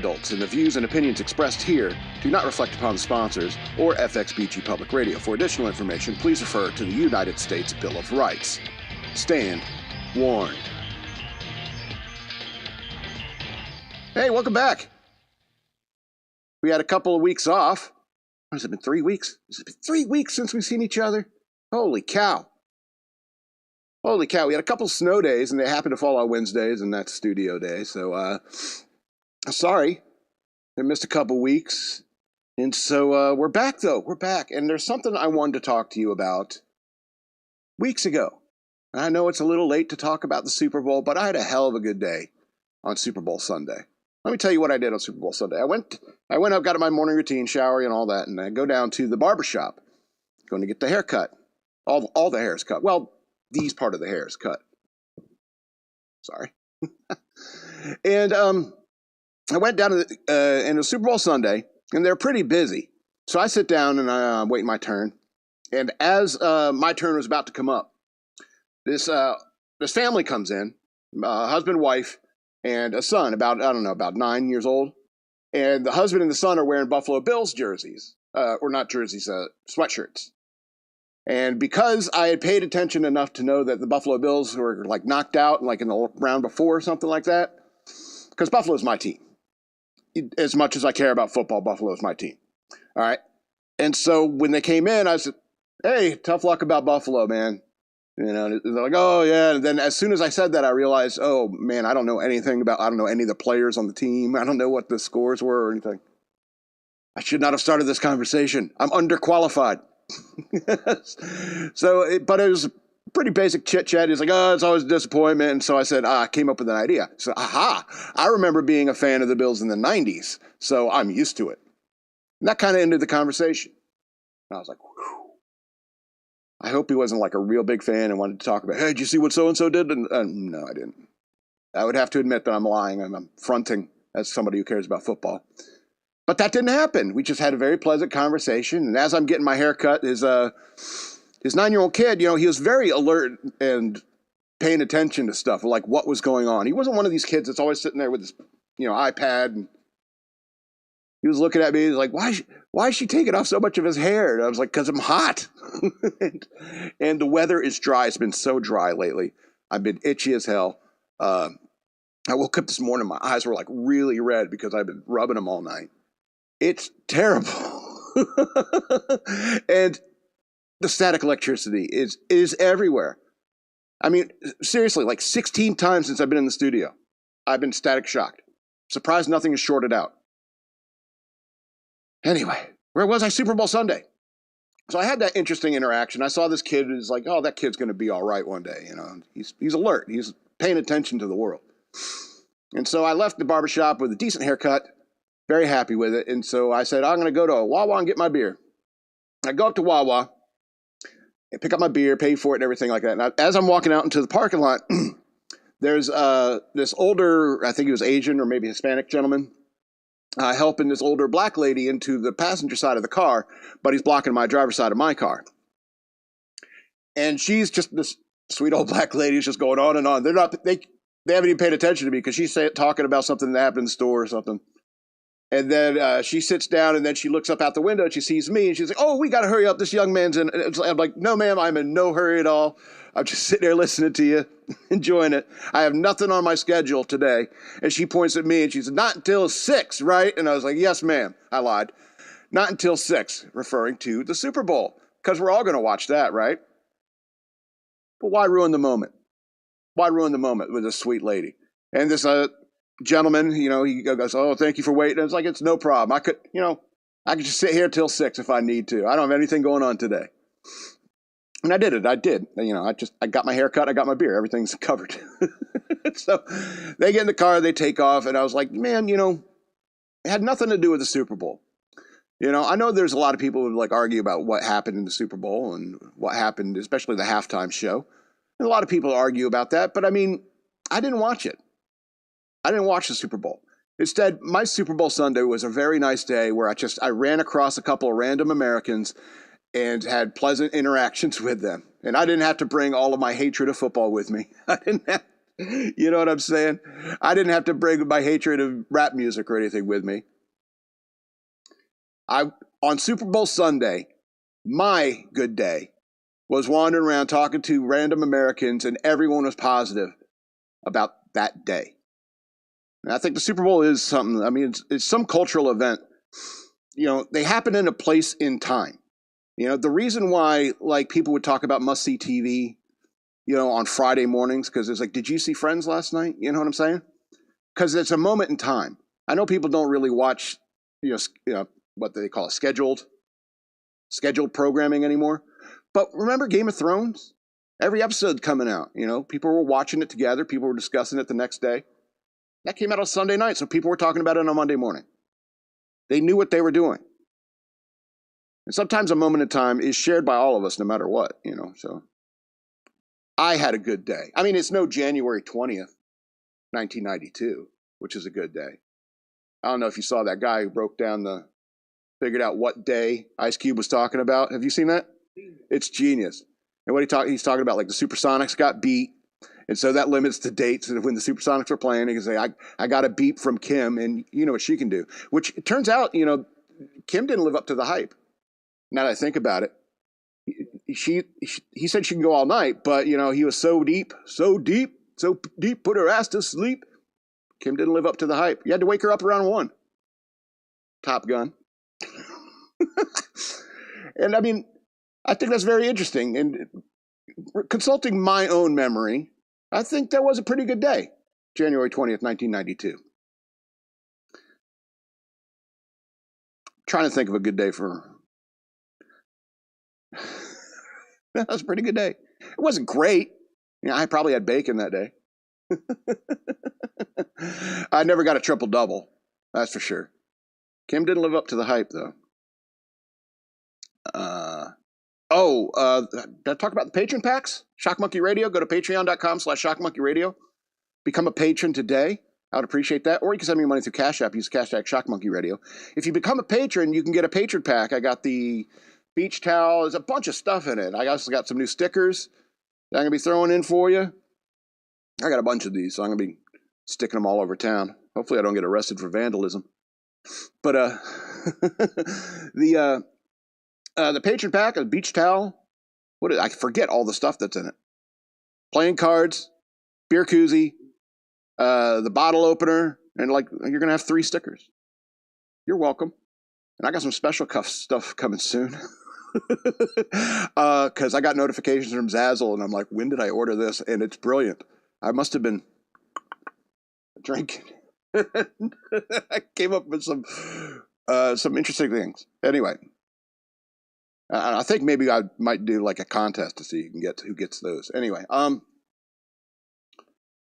adults, and the views and opinions expressed here do not reflect upon the sponsors or FXBG Public Radio. For additional information, please refer to the United States Bill of Rights. Stand warned. Hey, welcome back. We had a couple of weeks off. What has it been, 3 weeks? Has it been 3 weeks since we've seen each other? Holy cow. Holy cow. We had a couple of snow days, and they happened to fall on Wednesdays, and that's studio day. So, sorry. I missed a couple weeks. And so, we're back, though. We're back. And there's something I wanted to talk to you about weeks ago. And I know it's a little late to talk about the Super Bowl, but I had a hell of a good day on Super Bowl Sunday. Let me tell you what I did on Super Bowl Sunday. I went up, got my morning routine, shower and all that, and I go down to the barber shop, going to get the hair cut. All the hair is cut. Well, these part of the hair is cut. Sorry. And I went down to and it was Super Bowl Sunday, and they're pretty busy. So I sit down and I'm waiting my turn. And as my turn was about to come up, this family comes in, husband, wife, and a son, about 9 years old. And the husband and the son are wearing Buffalo Bills jerseys, or not jerseys, sweatshirts. And because I had paid attention enough to know that the Buffalo Bills were like knocked out like in the round before or something like that, because Buffalo's my team. As much as I care about football, Buffalo's my team. All right. And so when they came in, I said, hey, tough luck about Buffalo, man. You know, they're like, oh, yeah. And then as soon as I said that, I realized, oh, man, I don't know any of the players on the team. I don't know what the scores were or anything. I should not have started this conversation. I'm underqualified. But it was pretty basic chit-chat. He's like, oh, it's always a disappointment. And so I said, I came up with an idea. So, I remember being a fan of the Bills in the 90s, so I'm used to it. And that kind of ended the conversation. And I was like, whew. I hope he wasn't like a real big fan and wanted to talk about, hey, did you see what so-and-so did? And no, I didn't. I would have to admit that I'm lying. I'm fronting as somebody who cares about football. But that didn't happen. We just had a very pleasant conversation. And as I'm getting my hair cut, his 9-year-old kid, you know, he was very alert and paying attention to stuff, like what was going on. He wasn't one of these kids that's always sitting there with his, iPad. And he was looking at me. He's like, why is she taking off so much of his hair? And I was like, because I'm hot. and the weather is dry. It's been so dry lately. I've been itchy as hell. I woke up this morning. My eyes were like really red because I've been rubbing them all night. It's terrible. And the static electricity is everywhere. I mean, seriously, like 16 times since I've been in the studio, I've been static shocked. Surprised nothing is shorted out. Anyway, where was I? Super Bowl Sunday. So I had that interesting interaction. I saw this kid who's like, oh, that kid's going to be all right one day. You know, he's alert. He's paying attention to the world. And so I left the barbershop with a decent haircut, very happy with it. And so I said, I'm going to go to a Wawa and get my beer. I go up to Wawa and pick up my beer, pay for it and everything like that. And as I'm walking out into the parking lot, there's this older, I think he was Asian or maybe Hispanic gentleman, helping this older black lady into the passenger side of the car, but he's blocking my driver's side of my car. And she's just this sweet old black lady is just going on and on. They haven't even paid attention to me because she's talking about something that happened in the store or something. And then she sits down and then she looks up out the window and she sees me and she's like, oh, we got to hurry up. This young man's in. I'm like, no, ma'am, I'm in no hurry at all. I'm just sitting there listening to you, enjoying it. I have nothing on my schedule today. And she points at me and she says, not until 6, right? And I was like, yes, ma'am. I lied. Not until 6, referring to the Super Bowl, because we're all going to watch that, right? But why ruin the moment? Why ruin the moment with a sweet lady? And this gentleman, he goes, oh, thank you for waiting. And it's like, it's no problem. I could just sit here till 6 if I need to. I don't have anything going on today. And I did it. I did. I got my hair cut. I got my beer. Everything's covered. So they get in the car. They take off. And I was like, man, it had nothing to do with the Super Bowl. I know there's a lot of people who like argue about what happened in the Super Bowl and what happened, especially the halftime show. And a lot of people argue about that. But I mean, I didn't watch it. I didn't watch the Super Bowl. Instead, my Super Bowl Sunday was a very nice day where I ran across a couple of random Americans and had pleasant interactions with them. And I didn't have to bring all of my hatred of football with me. I didn't You know what I'm saying? I didn't have to bring my hatred of rap music or anything with me. On Super Bowl Sunday, my good day was wandering around talking to random Americans, and everyone was positive about that day. And I think the Super Bowl is something. I mean, it's some cultural event. You know, they happen in a place in time. You know, the reason why like people would talk about must see TV, you know, on Friday mornings because it's like, did you see Friends last night? You know what I'm saying? Because it's a moment in time. I know people don't really watch, you know what they call it, scheduled programming anymore. But remember Game of Thrones? Every episode coming out, you know, people were watching it together. People were discussing it the next day. That came out on Sunday night, so people were talking about it on Monday morning. They knew what they were doing. And sometimes a moment in time is shared by all of us, no matter what, you know. So I had a good day. I mean, it's no January 20th, 1992, which is a good day. I don't know if you saw that guy who figured out what day Ice Cube was talking about. Have you seen that? It's genius. And he's talking about like the Supersonics got beat. And so that limits the dates of when the Supersonics were playing. He can say, I got a beep from Kim, and you know what she can do. Which it turns out, you know, Kim didn't live up to the hype. Now that I think about it, he said she can go all night, but you know, he was so deep, put her ass to sleep. Kim didn't live up to the hype. You had to wake her up around 1. Top Gun. And I mean, I think that's very interesting. And consulting my own memory, I think that was a pretty good day, January 20th, 1992. Trying to think of a good day for... That was a pretty good day. It wasn't great. You know, I probably had bacon that day. I never got a triple-double, that's for sure. Kim didn't live up to the hype, though. Did I talk about the Patron Packs? Shock Monkey Radio. Go to patreon.com/shockmonkeyradio. Become a patron today. I would appreciate that. Or you can send me money through Cash App. Use the hashtag shockmonkeyradio. If you become a patron, you can get a Patron Pack. I got the beach towel. There's a bunch of stuff in it. I also got some new stickers that I'm going to be throwing in for you. I got a bunch of these, so I'm going to be sticking them all over town. Hopefully I don't get arrested for vandalism. But the Patron Pack, a beach towel. I forget all the stuff that's in it. Playing cards, beer koozie, the bottle opener, and like you're gonna have 3 stickers. You're welcome. And I got some special cuff stuff coming soon. Because I got notifications from Zazzle, and I'm like, when did I order this? And it's brilliant. I must have been drinking. I came up with some interesting things. Anyway. I think maybe I might do like a contest to see who gets those. Anyway, we'll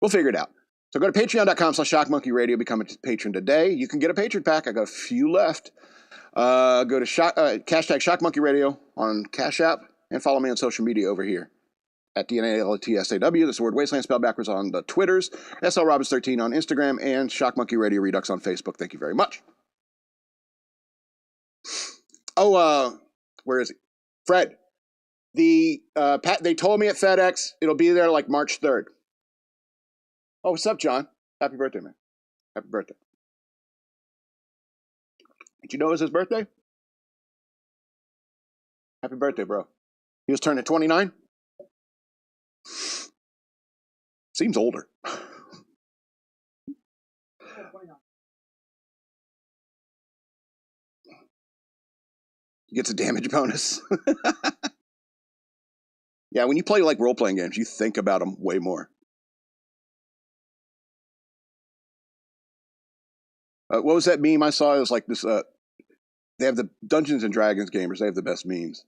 figure it out. So go to patreon.com/shockmonkeyradio. Become a patron today. You can get a Patron Pack. I got a few left. Go to hashtag shockmonkeyradio on Cash App and follow me on social media over here at DNALTSAW. This word Wasteland spelled backwards on the Twitters. SLRobbins13 on Instagram and Shock Monkey Radio Redux on Facebook. Thank you very much. Where is he? Fred. They told me at FedEx it'll be there like March 3rd. Oh, what's up, John? Happy birthday, man. Happy birthday. Did you know it was his birthday? Happy birthday, bro. He was turning 29? Seems older. He gets a damage bonus. Yeah, when you play like role-playing games, you think about them way more. What was that meme I saw? It was like this, they have the Dungeons and Dragons gamers, they have the best memes.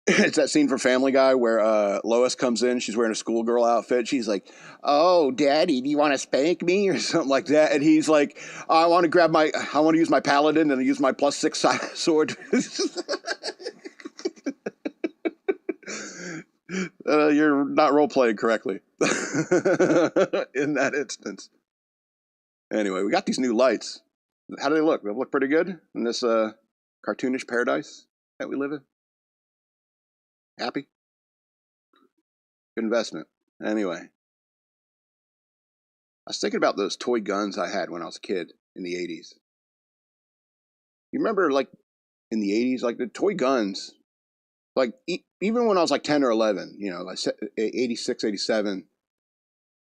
It's that scene from Family Guy where Lois comes in, she's wearing a schoolgirl outfit. She's like, "Oh, Daddy, do you want to spank me?" or something like that. And he's like, I want to use my paladin and use my +6 sword. You're not role-playing correctly in that instance. Anyway, we got these new lights. How do they look? They look pretty good in this cartoonish paradise that we live in. Happy? Good investment. Anyway. I was thinking about those toy guns I had when I was a kid in the 80s. You remember, like, in the 80s, like, the toy guns, like, even when I was, like, 10 or 11, you know, like 86, 87,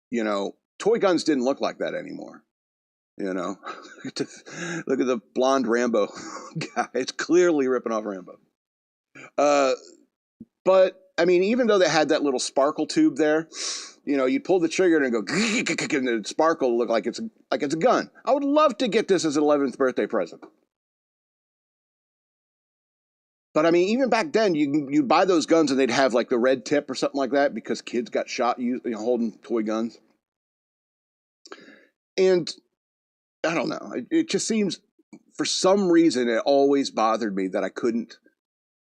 you know, toy guns didn't look like that anymore. You know, look at the blonde Rambo guy. It's clearly ripping off Rambo. But I mean, even though they had that little sparkle tube there, you know, you'd pull the trigger and go, and the sparkle look like it's a gun. I would love to get this as an 11th birthday present. But I mean, even back then, you'd buy those guns and they'd have like the red tip or something like that because kids got shot holding toy guns. And I don't know. It just seems, for some reason, it always bothered me that I couldn't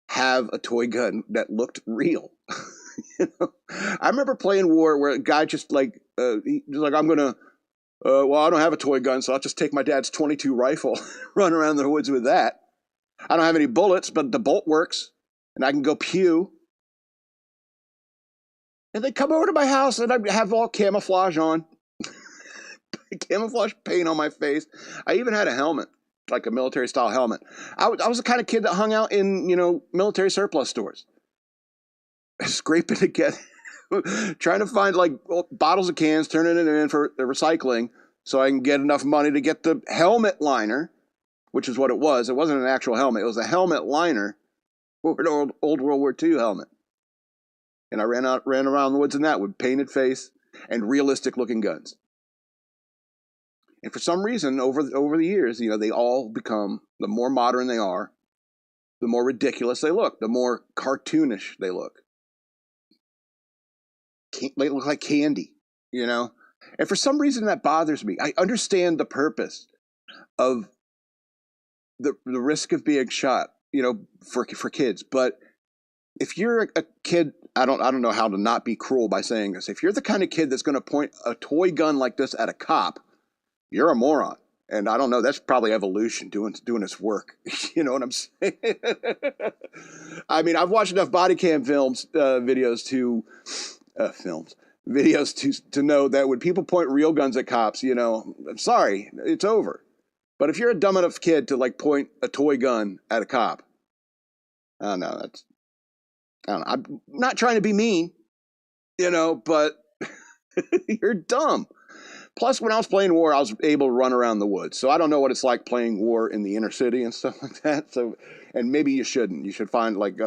have a toy gun that looked real. You know? I remember playing war where a guy just like, he was like, I'm going to, well, I don't have a toy gun, so I'll just take my dad's .22 rifle, run around the woods with that. I don't have any bullets, but the bolt works, and I can go pew. And they come over to my house, and I have all camouflage on. Camouflage paint on my face. I even had a helmet, like a military-style helmet. I was the kind of kid that hung out in, you know, military surplus stores. Scraping together, trying to find, like, bottles of cans, turning it in for the recycling so I can get enough money to get the helmet liner, which is what it was. It wasn't an actual helmet. It was a helmet liner for an old World War II helmet. And I ran around the woods in that with painted face and realistic-looking guns. And for some reason, over the years, you know, they all become, the more modern they are, the more ridiculous they look, the more cartoonish they look. They look like candy, you know? And for some reason, that bothers me. I understand the purpose of the risk of being shot, you know, for kids. But if you're a kid, I don't know how to not be cruel by saying this. If you're the kind of kid that's going to point a toy gun like this at a cop, you're a moron. And I don't know, that's probably evolution doing its work. You know what I'm saying? I mean, I've watched enough body cam videos to know that when people point real guns at cops, you know, I'm sorry, it's over. But if you're a dumb enough kid to like point a toy gun at a cop, I don't know, I'm not trying to be mean, you know, but you're dumb. Plus, when I was playing war, I was able to run around the woods. So I don't know what it's like playing war in the inner city and stuff like that. So, and maybe you shouldn't. You should find like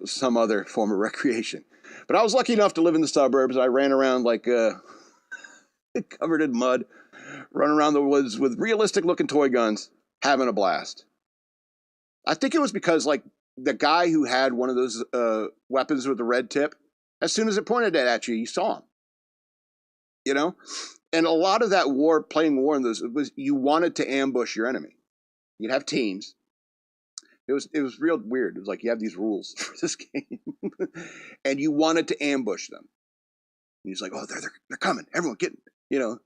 some other form of recreation. But I was lucky enough to live in the suburbs. I ran around like covered in mud, run around the woods with realistic looking toy guns, having a blast. I think it was because like the guy who had one of those weapons with the red tip, as soon as it pointed at you, you saw him. You know? And a lot of that playing war in those, was you wanted to ambush your enemy. You'd have teams. It was real weird. It was like you have these rules for this game, and you wanted to ambush them. And he's like, "Oh, they're coming! Everyone, get!" You know.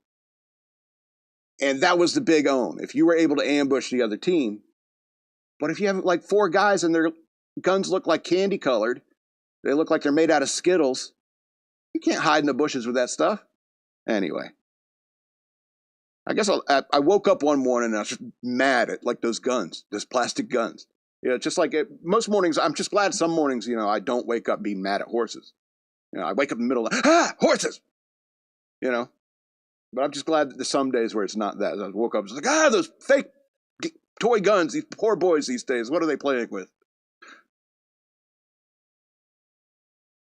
And that was the big own. If you were able to ambush the other team, but if you have like 4 guys and their guns look like candy colored, they look like they're made out of Skittles. You can't hide in the bushes with that stuff. Anyway. I guess I woke up one morning and I was just mad at like those guns, those plastic guns. You know, just like most mornings, I'm just glad some mornings, you know, I don't wake up being mad at horses. You know, I wake up in the middle of, horses! You know? But I'm just glad that there's some days where it's not that. I woke up, I was like, those fake toy guns, these poor boys these days, what are they playing with?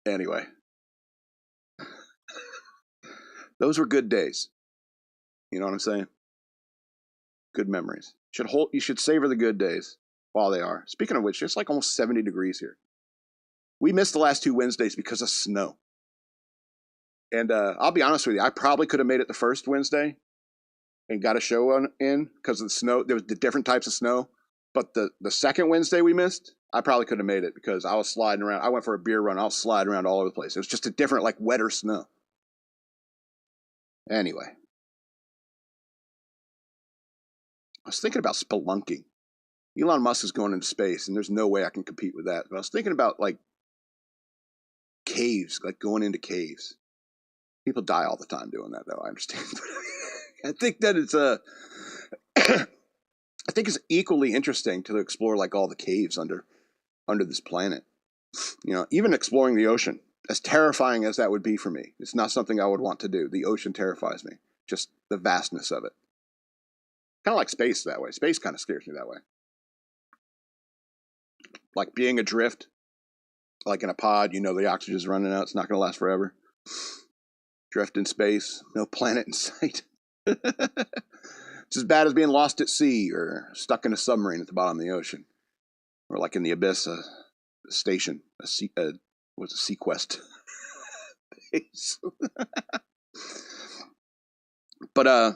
Anyway. Those were good days. You know what I'm saying? Good memories. You should savor the good days while they are. Speaking of which, it's like almost 70 degrees here. We missed the last 2 Wednesdays because of snow. And I'll be honest with you, I probably could have made it the first Wednesday and got a show in because of the snow. There was the different types of snow. But the second Wednesday we missed, I probably could have made it because I was sliding around. I went for a beer run. I was sliding around all over the place. It was just a different, like, wetter snow. Anyway. I was thinking about spelunking. Elon Musk is going into space, and there's no way I can compete with that. But I was thinking about, like, caves, like going into caves. People die all the time doing that, though, I understand. I think that it's I think it's equally interesting to explore like all the caves under this planet. You know, even exploring the ocean, as terrifying as that would be for me, it's not something I would want to do. The ocean terrifies me, just the vastness of it. Kind of like space that way. Space kind of scares me that way. Like being adrift, like in a pod, you know the oxygen's running out, it's not going to last forever. Drift in space, no planet in sight. It's as bad as being lost at sea or stuck in a submarine at the bottom of the ocean. Or like in the abyss, a station, what's a Sequest base. But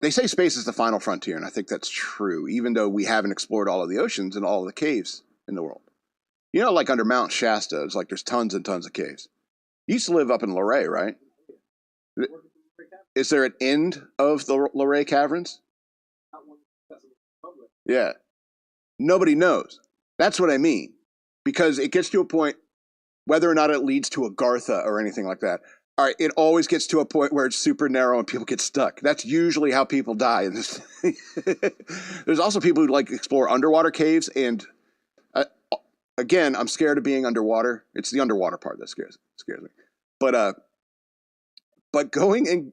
they say space is the final frontier, and I think that's true, even though we haven't explored all of the oceans and all of the caves in the world. You know, like under Mount Shasta, it's like there's tons and tons of caves. You used to live up in Luray, right? Is there an end of the Luray Caverns? Yeah. Nobody knows. That's what I mean. Because it gets to a point, whether or not it leads to a Gartha or anything like that, all right, it always gets to a point where it's super narrow and people get stuck. That's usually how people die in this thing. There's also people who like explore underwater caves, and again, I'm scared of being underwater. It's the underwater part that scares me. But going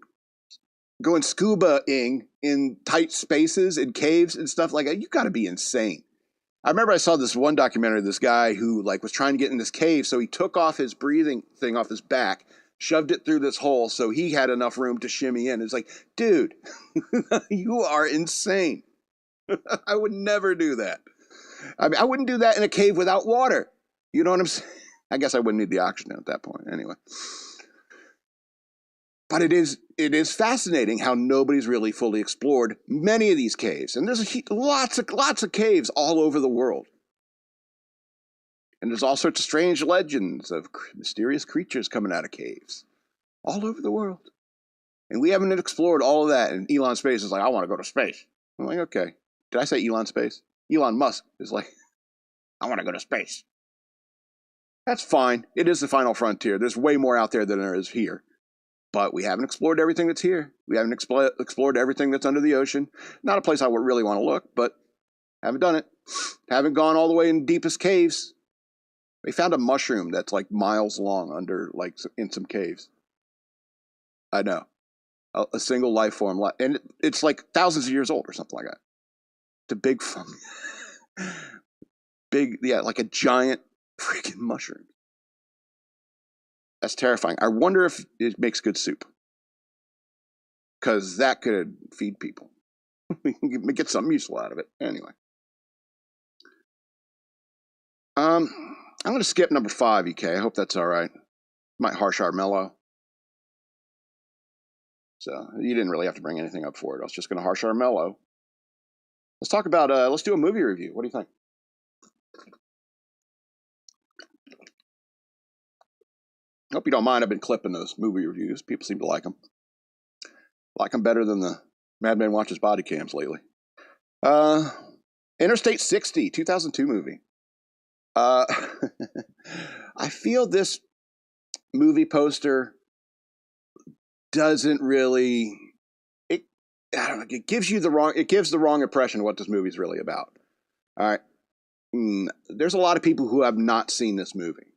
scuba-ing in tight spaces and caves and stuff like that, you got to be insane. I remember I saw this one documentary of this guy who like was trying to get in this cave, so he took off his breathing thing off his back, shoved it through this hole so he had enough room to shimmy in. It's like, dude, you are insane. I would never do that. I mean, I wouldn't do that in a cave without water. You know what I'm saying? I guess I wouldn't need the oxygen at that point anyway. But it is fascinating how nobody's really fully explored many of these caves. And there's lots of caves all over the world. And there's all sorts of strange legends of mysterious creatures coming out of caves all over the world. And we haven't explored all of that. And Elon Space is like, I want to go to space. I'm like, okay. Did I say Elon Space? Elon Musk is like, I want to go to space. That's fine. It is the final frontier. There's way more out there than there is here. But we haven't explored everything that's here. We haven't explored everything that's under the ocean. Not a place I would really want to look, but haven't done it. Haven't gone all the way in deepest caves. They found a mushroom that's like miles long under, like, in some caves. I know. A single life form. And it's like thousands of years old or something like that. It's a big fungus. Like a giant freaking mushroom. That's terrifying. I wonder if it makes good soup. Because that could feed people. We can get something useful out of it. Anyway. I'm going to skip number 5, EK. I hope that's all right. Might harsh our mellow. So you didn't really have to bring anything up for it. I was just going to harsh our mellow. Let's talk about, let's do a movie review. What do you think? Hope you don't mind. I've been clipping those movie reviews. People seem to like them. Like them better than the Madman Watches body cams lately. Interstate 60, 2002 movie. I feel this movie poster doesn't really, I don't know, it gives the wrong impression of what this movie is really about. All right. There's a lot of people who have not seen this movie.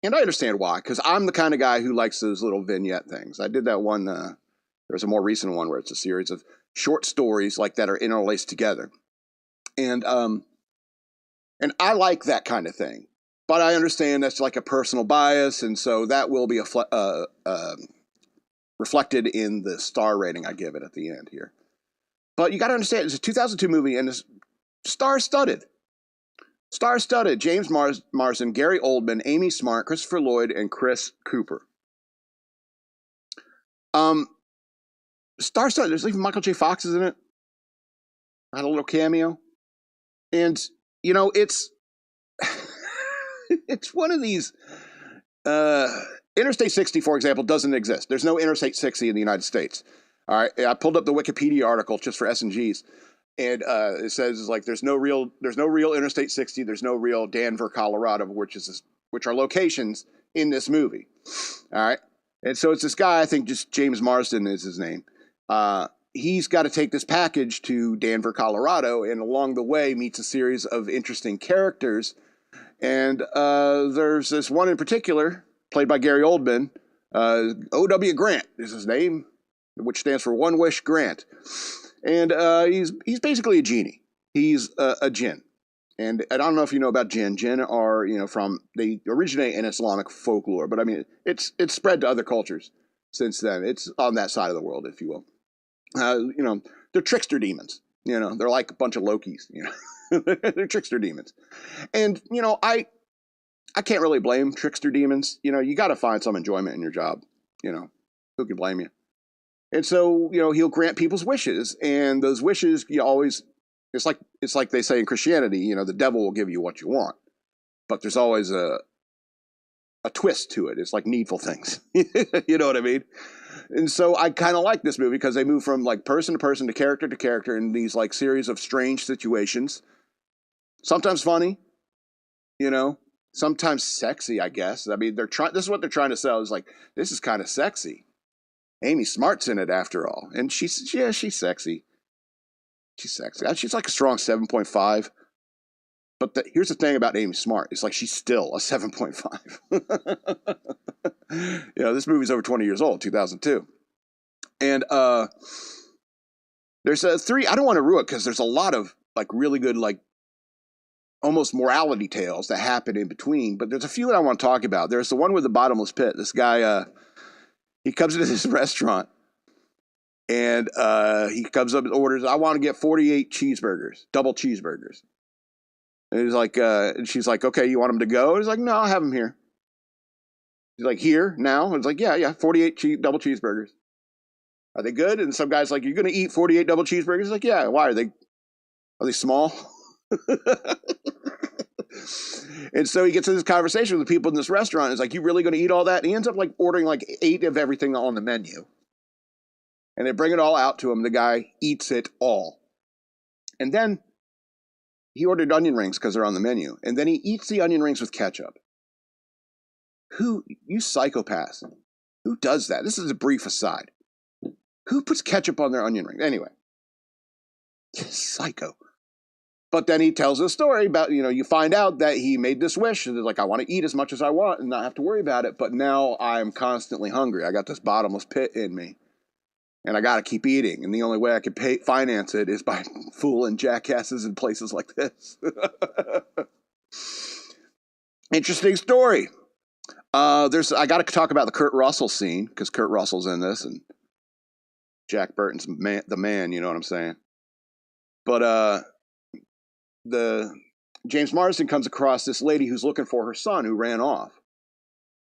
And I understand why, because I'm the kind of guy who likes those little vignette things. I did that one, there's a more recent one where it's a series of short stories like that are interlaced together. And I like that kind of thing. But I understand that's like a personal bias, and so that will be reflected in the star rating I give it at the end here. But you got to understand, it's a 2002 movie, and it's star-studded. Star-studded. James Marsden, Gary Oldman, Amy Smart, Christopher Lloyd, and Chris Cooper. Star-studded. There's even Michael J. Fox is in it. I had a little cameo. And, you know, it's it's one of these. Interstate 60, for example, doesn't exist. There's no Interstate 60 in the United States. All right, I pulled up the Wikipedia article just for S&Gs, and it says like there's no real Interstate 60. There's no real Denver, Colorado, which are locations in this movie. All right, And so it's this guy, I think just James Marsden is his name. He's got to take this package to Denver, Colorado, and along the way meets a series of interesting characters. And there's this one in particular, played by Gary Oldman. O.W. Grant is his name, which stands for One Wish Grant. And he's basically a genie. He's a jinn. And I don't know if you know about jinn. Jinn are, they originate in Islamic folklore, but I mean, it's spread to other cultures since then. It's on that side of the world, if you will. They're trickster demons. They're like a bunch of Lokis. They're trickster demons. And I can't really blame trickster demons. You got to find some enjoyment in your job. Who can blame you? And so he'll grant people's wishes, and those wishes it's like they say in Christianity. The devil will give you what you want, but there's always a twist to it. It's like Needful Things. You know what I mean? And so I kind of like this movie because they move from like person to person to character in these like series of strange situations. Sometimes funny, sometimes sexy, I guess. I mean, this is what they're trying to sell is like, this is kind of sexy. Amy Smart's in it after all. And she's sexy. She's sexy. She's like a strong 7.5. But here's the thing about Amy Smart. It's like she's still a 7.5. This movie's over 20 years old, 2002. And there's three. I don't want to ruin it because there's a lot of like really good, like almost morality tales that happen in between. But there's a few that I want to talk about. There's the one with the bottomless pit. This guy, he comes into this restaurant and he comes up and orders, I want to get 48 cheeseburgers, double cheeseburgers. And he's like, and she's like, okay, you want them to go? He's like, no, I'll have them here. He's like, here, now? And it's like, yeah, 48 double cheeseburgers. Are they good? And some guy's like, you're going to eat 48 double cheeseburgers? He's like, yeah, why? Are they small? And so he gets in this conversation with the people in this restaurant. It's like, you really going to eat all that? And he ends up like ordering like 8 of everything on the menu. And they bring it all out to him. The guy eats it all. And then he ordered onion rings because they're on the menu. And then he eats the onion rings with ketchup. You psychopath. Who does that? This is a brief aside. Who puts ketchup on their onion rings? Anyway. Psycho. But then he tells a story about, you find out that he made this wish. And it's like, I want to eat as much as I want and not have to worry about it. But now I'm constantly hungry. I got this bottomless pit in me. And I got to keep eating. And the only way I can finance it is by fooling jackasses in places like this. Interesting story. I got to talk about the Kurt Russell scene because Kurt Russell's in this and Jack Burton's the man, you know what I'm saying? But the James Marsden comes across this lady who's looking for her son who ran off.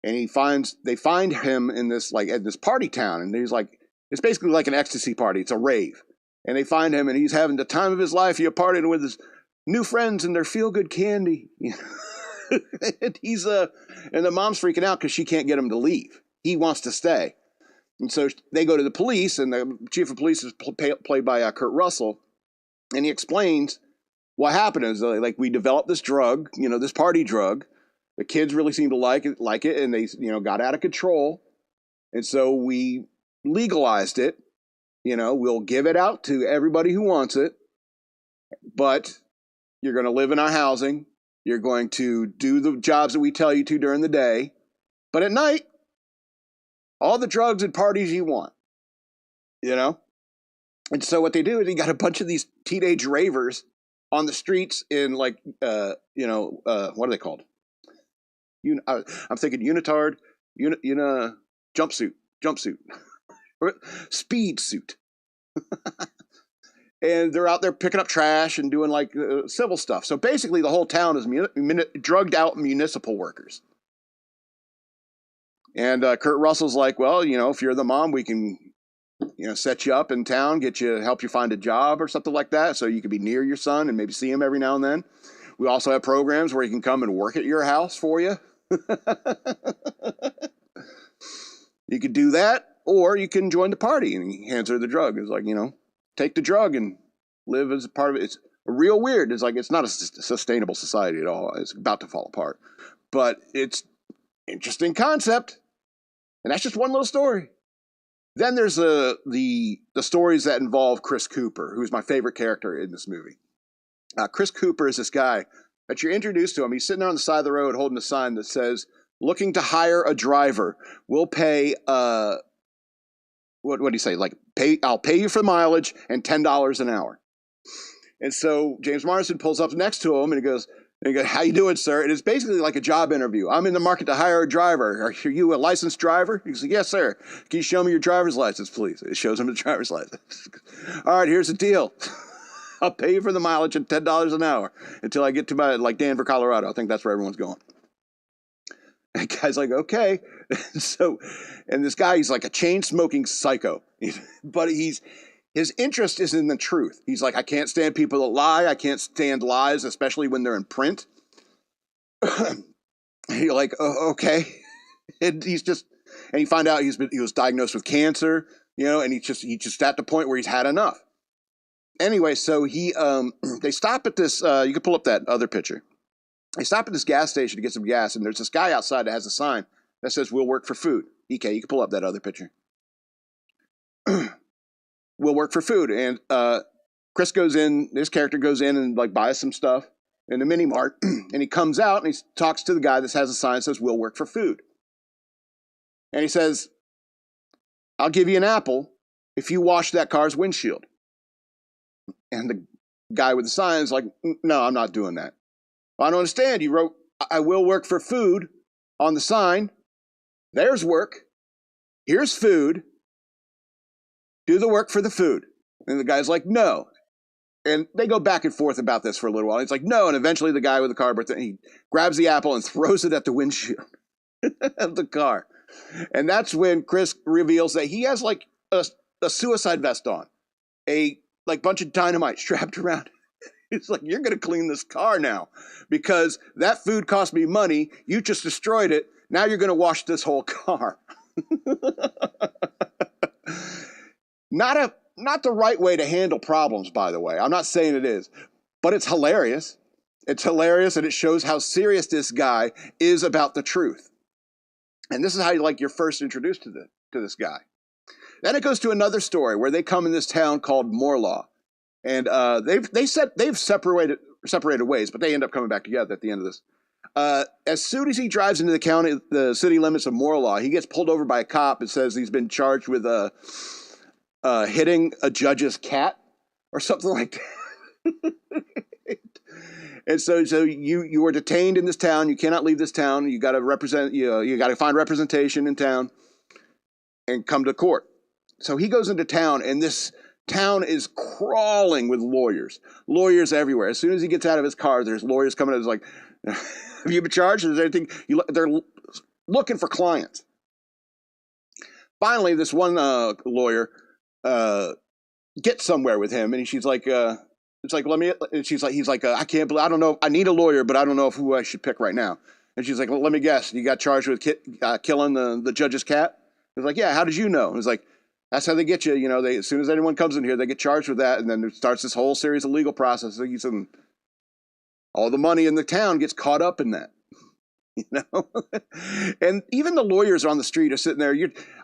And they find him in this like at this party town, and he's like, it's basically like an ecstasy party. It's a rave. And they find him, and he's having the time of his life. He's partying with his new friends and their feel-good candy. And and the mom's freaking out because she can't get him to leave. He wants to stay. And so they go to the police, and the chief of police is played by Kurt Russell. And he explains what happened is like we developed this drug, this party drug. The kids really seemed to like it, and they, got out of control. And so we legalized it. We'll give it out to everybody who wants it, but you're going to live in our housing. You're going to do the jobs that we tell you to during the day, but at night, all the drugs and parties you want, And so what they do is you got a bunch of these teenage ravers on the streets in like, what are they called? I'm thinking unitard, jumpsuit. Speed suit. And they're out there picking up trash and doing like civil stuff. So basically the whole town is drugged out municipal workers. And Kurt Russell's like, well, if you're the mom, we can, set you up in town, help you find a job or something like that. So you can be near your son and maybe see him every now and then. We also have programs where he can come and work at your house for you. You could do that, or you can join the party. And he hands her the drug. It's like, take the drug and live as a part of it. It's real weird. It's like, it's not a sustainable society at all. It's about to fall apart. But it's interesting concept. And that's just one little story. Then there's the stories that involve Chris Cooper, who's my favorite character in this movie. Chris Cooper is this guy that you're introduced to him. He's sitting there on the side of the road holding a sign that says, "Looking to hire a driver. We'll pay, what do you say? Like, I'll pay you for mileage and $10 an hour." And so James Marsden pulls up next to him and he goes, "How you doing, sir?" And it's basically like a job interview. "I'm in the market to hire a driver. Are you a licensed driver?" He's like, "Yes, sir. Can you show me your driver's license, please?" It shows him the driver's license. "All right, here's the deal. I'll pay you for the mileage and $10 an hour until I get to my, like, Denver, Colorado. I think that's where everyone's going." And the guy's like, "Okay." And this guy, he's like a chain-smoking psycho. But his interest is in the truth. He's like, "I can't stand people that lie. I can't stand lies, especially when they're in print." And you're like, "Oh, okay." And you find out he was diagnosed with cancer, and he's just at the point where he's had enough. Anyway, so they stop at this, you can pull up that other picture. They stop at this gas station to get some gas, and there's this guy outside that has a sign that says, "We'll work for food." EK, you can pull up that other picture. "We'll work for food." And Chris his character goes in and like buys some stuff in the mini mart, and he comes out and he talks to the guy that has a sign that says, "We'll work for food." And he says, "I'll give you an apple if you wash that car's windshield." And the guy with the sign is like, "No, I'm not doing that." "I don't understand. You wrote, 'I will work for food' on the sign. There's work. Here's food. Do the work for the food." And the guy's like, "No." And they go back and forth about this for a little while. He's like, "No." And eventually the guy with the cardboard thing, he grabs the apple and throws it at the windshield of the car. And that's when Chris reveals that he has like a suicide vest on, a like bunch of dynamite strapped around. He's like, "You're going to clean this car now because that food cost me money. You just destroyed it. Now you're going to wash this whole car." Not the right way to handle problems, by the way. I'm not saying it is, but it's hilarious. It's hilarious, and it shows how serious this guy is about the truth. And this is how you're first introduced to this guy. Then it goes to another story where they come in this town called Morlaw, and they've separated ways, but they end up coming back together at the end of this. As soon as he drives into the city limits of Morlaw, he gets pulled over by a cop and says he's been charged with hitting a judge's cat or something like that. And so you are detained in this town. You cannot leave this town. You got to you got to find representation in town and come to court. So he goes into town, and this town is crawling with lawyers everywhere. As soon as he gets out of his car, there's lawyers coming in. It's like, "Have you been charged? Is there anything?" They're looking for clients. Finally, this one lawyer gets somewhere with him, and she's like, "It's like, let me." And he's like, "I can't believe, I don't know. I need a lawyer, but I don't know who I should pick right now." And she's like, "Well, let me guess. You got charged with killing the judge's cat?" He's like, "Yeah. How did you know?" And he's like, "That's how they get you. As soon as anyone comes in here, they get charged with that, and then there starts this whole series of legal processes, and all the money in the town gets caught up in that." And even the lawyers on the street are sitting there.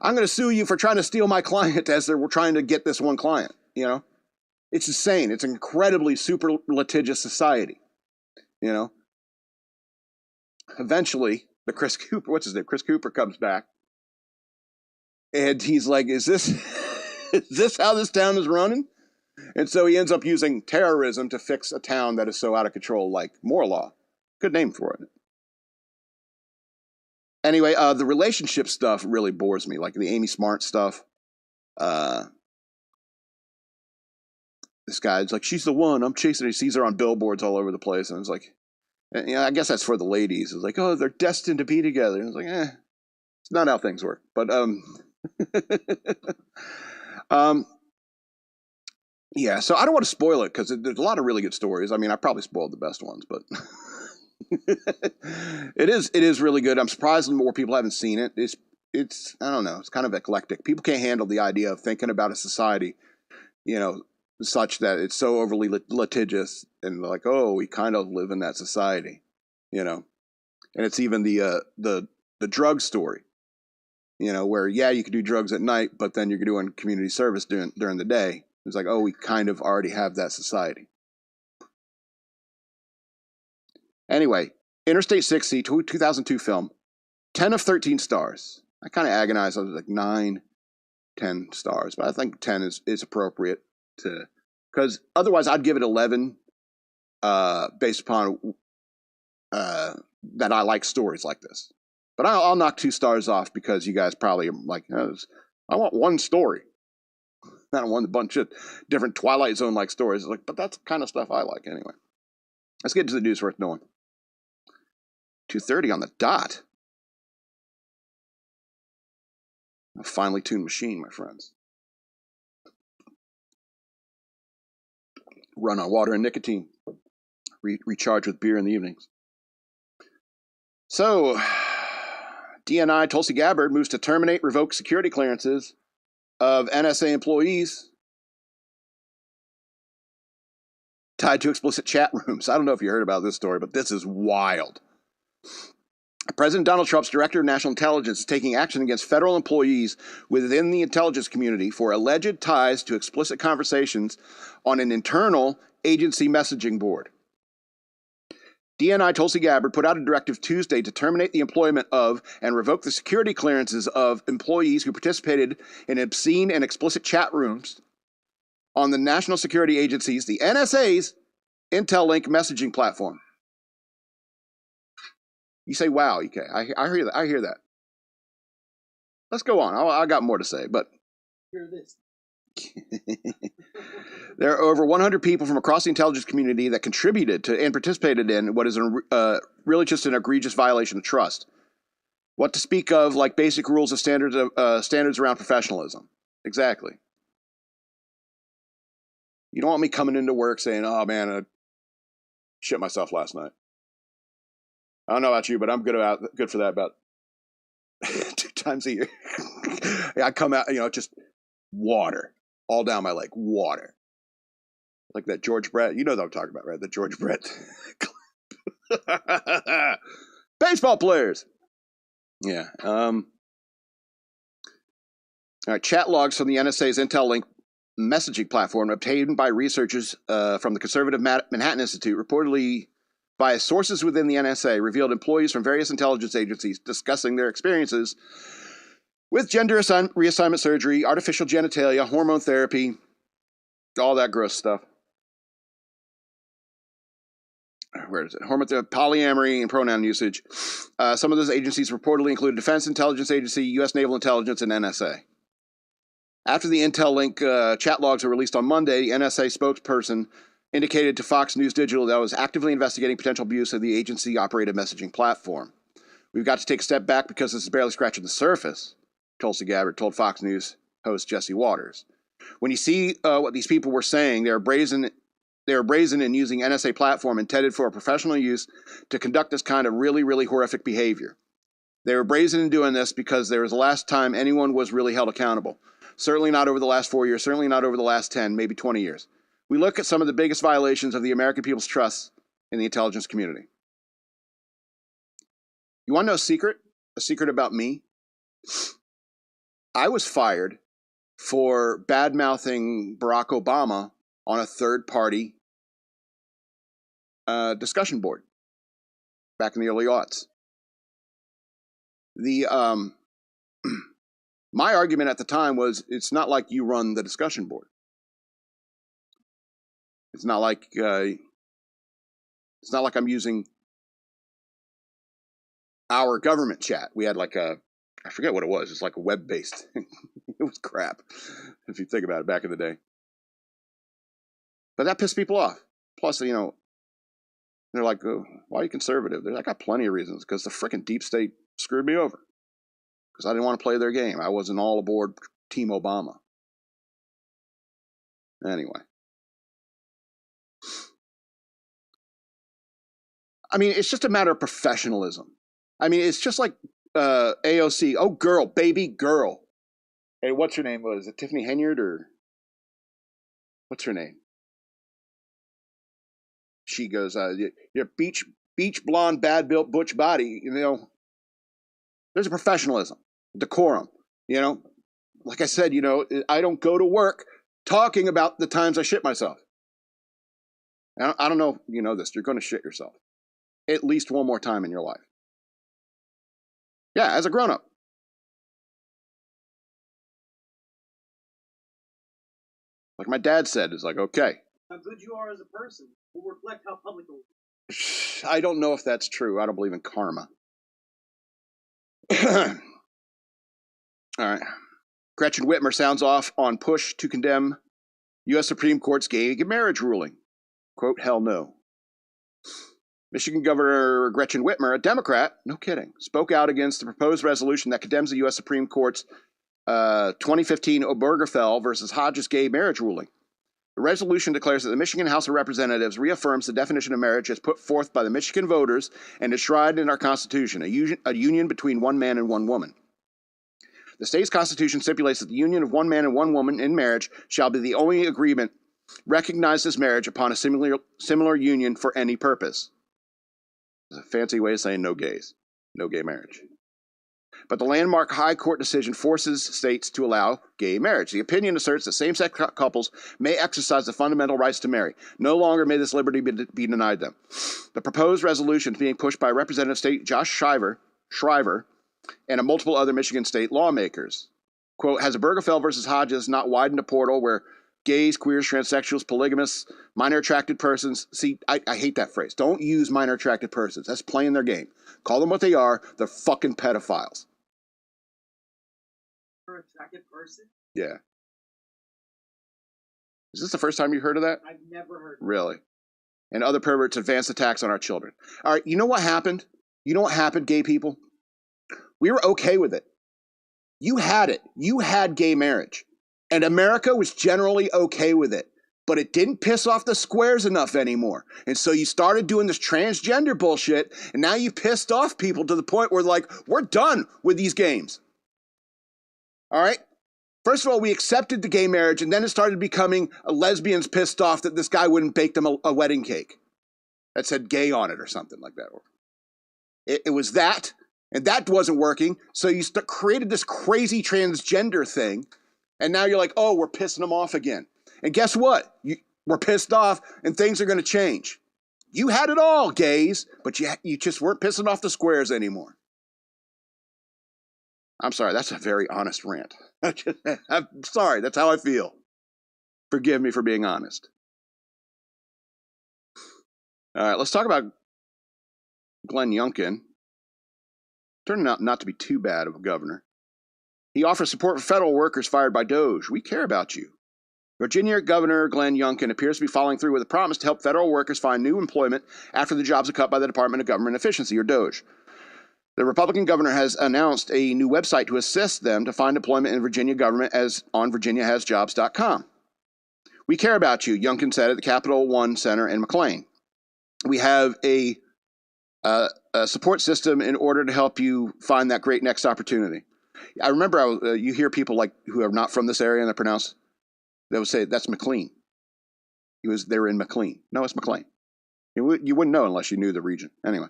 "I'm going to sue you for trying to steal my client," as they're trying to get this one client. It's insane. It's an incredibly super litigious society. Eventually, Chris Cooper comes back, and he's like, "Is this how this town is running?" And so he ends up using terrorism to fix a town that is so out of control, like Morlaw. Good name for it. Anyway, the relationship stuff really bores me, like the Amy Smart stuff. This guy's like, "She's the one. I'm chasing her." He sees her on billboards all over the place, and it's like, I guess that's for the ladies. It's like, "Oh, they're destined to be together." And it's like, it's not how things work. But yeah. So I don't want to spoil it because there's a lot of really good stories. I mean, I probably spoiled the best ones, but it is really good. I'm surprised more people haven't seen it. It's I don't know. It's kind of eclectic. People can't handle the idea of thinking about a society, such that it's so overly litigious and like, oh, we kind of live in that society, And it's even the drug story, where, yeah, you could do drugs at night, but then you're doing community service during the day. It's like, oh, we kind of already have that society. Anyway, Interstate 60, 2002 film, 10 of 13 stars. I kind of agonized. I was like 9, 10 stars, but I think 10 is appropriate because otherwise I'd give it 11 based upon that I like stories like this. But I'll knock 2 stars off because you guys probably are like, I want one story. I don't want a bunch of different Twilight Zone-like stories. Like, but that's the kind of stuff I like anyway. Let's get to the news worth knowing. 2:30 on the dot. A finely tuned machine, my friends. Run on water and nicotine. Recharge with beer in the evenings. So, DNI Tulsi Gabbard moves to terminate, revoke security clearances of NSA employees tied to explicit chat rooms. I don't know if you heard about this story, but this is wild. President Donald Trump's Director of National Intelligence is taking action against federal employees within the intelligence community for alleged ties to explicit conversations on an internal agency messaging board. DNI Tulsi Gabbard put out a directive Tuesday to terminate the employment of and revoke the security clearances of employees who participated in obscene and explicit chat rooms on the National Security Agency's, the NSA's, IntelLink messaging platform. You say, wow, okay, I hear that. I hear that. Let's go on. I got more to say, but Hear this. there are over 100 people from across the intelligence community that contributed to and participated in what is really just an egregious violation of trust. What to speak of, like basic rules of standards around professionalism. Exactly. You don't want me coming into work saying, "Oh man, I shit myself last night." I don't know about you, but I'm good for that about 2 times a year. I come out, just water all down my leg, water. Like that George Brett, you know what I'm talking about, right? The George Brett baseball players. Yeah. All right. Chat logs from the NSA's IntelLink messaging platform obtained by researchers from the conservative Manhattan Institute reportedly via sources within the NSA revealed employees from various intelligence agencies discussing their experiences with gender reassignment surgery, artificial genitalia, hormone therapy, all that gross stuff. Where is it? Hormone therapy, polyamory, and pronoun usage. Some of those agencies reportedly include Defense Intelligence Agency, U.S. Naval Intelligence, and NSA. After the IntelLink chat logs were released on Monday, the NSA spokesperson indicated to Fox News Digital that it was actively investigating potential abuse of the agency-operated messaging platform. We've got to take a step back because this is barely scratching the surface, Tulsi Gabbard told Fox News host Jesse Waters. When you see what these people were saying, they were brazen in using NSA platform intended for a professional use to conduct this kind of really, really horrific behavior. They were brazen in doing this because there was the last time anyone was really held accountable. Certainly not over the last 4 years, certainly not over the last 10, maybe 20 years. We look at some of the biggest violations of the American people's trust in the intelligence community. You want to know a secret? A secret about me? I was fired for bad-mouthing Barack Obama on a third-party discussion board back in the early aughts. My argument at the time was, it's not like you run the discussion board. It's not like I'm using our government chat. We had like I forget what it was. It's like a web-based. It was crap, if you think about it, back in the day. But that pissed people off. Plus, they're like, oh, why are you conservative? I got plenty of reasons. Because the frickin' deep state screwed me over. Because I didn't want to play their game. I wasn't all aboard Team Obama. Anyway. I mean, it's just a matter of professionalism. I mean, it's just like AOC. Oh, girl, baby girl. Hey, what's her name? Was it Tiffany Henyard or what's her name? She goes, your beach blonde, bad built butch body. There's a professionalism, decorum. You know, like I said, you know, I don't go to work talking about the times I shit myself. I don't know if you know this. You're going to shit yourself at least one more time in your life. Yeah, as a grown-up. Like my dad said, it's like, okay. How good you are as a person will reflect how public you are. I don't know if that's true. I don't believe in karma. All right. Gretchen Whitmer sounds off on push to condemn U.S. Supreme Court's gay marriage ruling. Quote, hell no. Michigan Governor Gretchen Whitmer, a Democrat, no kidding, spoke out against the proposed resolution that condemns the U.S. Supreme Court's 2015 Obergefell versus Hodges gay marriage ruling. The resolution declares that the Michigan House of Representatives reaffirms the definition of marriage as put forth by the Michigan voters and enshrined in our Constitution, a union between one man and one woman. The state's constitution stipulates that the union of one man and one woman in marriage shall be the only agreement recognized as marriage upon a similar union for any purpose. It's a fancy way of saying no gays, no gay marriage. But the landmark high court decision forces states to allow gay marriage. The opinion asserts that same-sex couples may exercise the fundamental rights to marry. No longer may this liberty be denied them. The proposed resolution is being pushed by Representative State Josh Shriver and multiple other Michigan state lawmakers. Quote, has Obergefell versus Hodges not widened a portal where gays, queers, transsexuals, polygamists, minor attracted persons, see, I hate that phrase. Don't use minor attracted persons. That's playing their game. Call them what they are. They're fucking pedophiles. Attracted person? Yeah. Is this the first time you heard of that? I've never heard of it. Really? And other perverts advance attacks on our children. All right, you know what happened? You know what happened, gay people? We were okay with it. You had it. You had gay marriage. And America was generally okay with it. But it didn't piss off the squares enough anymore. And so you started doing this transgender bullshit, and now you pissed off people to the point where, like, we're done with these games. All right? First of all, we accepted the gay marriage, and then it started becoming lesbians pissed off that this guy wouldn't bake them a wedding cake that said gay on it or something like that. It was that, and that wasn't working, so you created this crazy transgender thing, and now you're like, oh, we're pissing them off again. And guess what? We're pissed off, and things are going to change. You had it all, gays, but you just weren't pissing off the squares anymore. I'm sorry, that's a very honest rant. I'm sorry, that's how I feel. Forgive me for being honest. All right, let's talk about Glen Youngkin. Turning out not to be too bad of a governor. He offers support for federal workers fired by DOJ. We care about you. Virginia Governor Glen Youngkin appears to be following through with a promise to help federal workers find new employment after the jobs are cut by the Department of Government Efficiency, or DOJ. The Republican governor has announced a new website to assist them to find employment in Virginia government on virginiahasjobs.com. We care about you, Youngkin said at the Capital One Center in McLean. We have a support system in order to help you find that great next opportunity. I remember you hear people like who are not from this area and they would say, that's McLean. They were in McLean. No, it's McLean. You wouldn't know unless you knew the region. Anyway.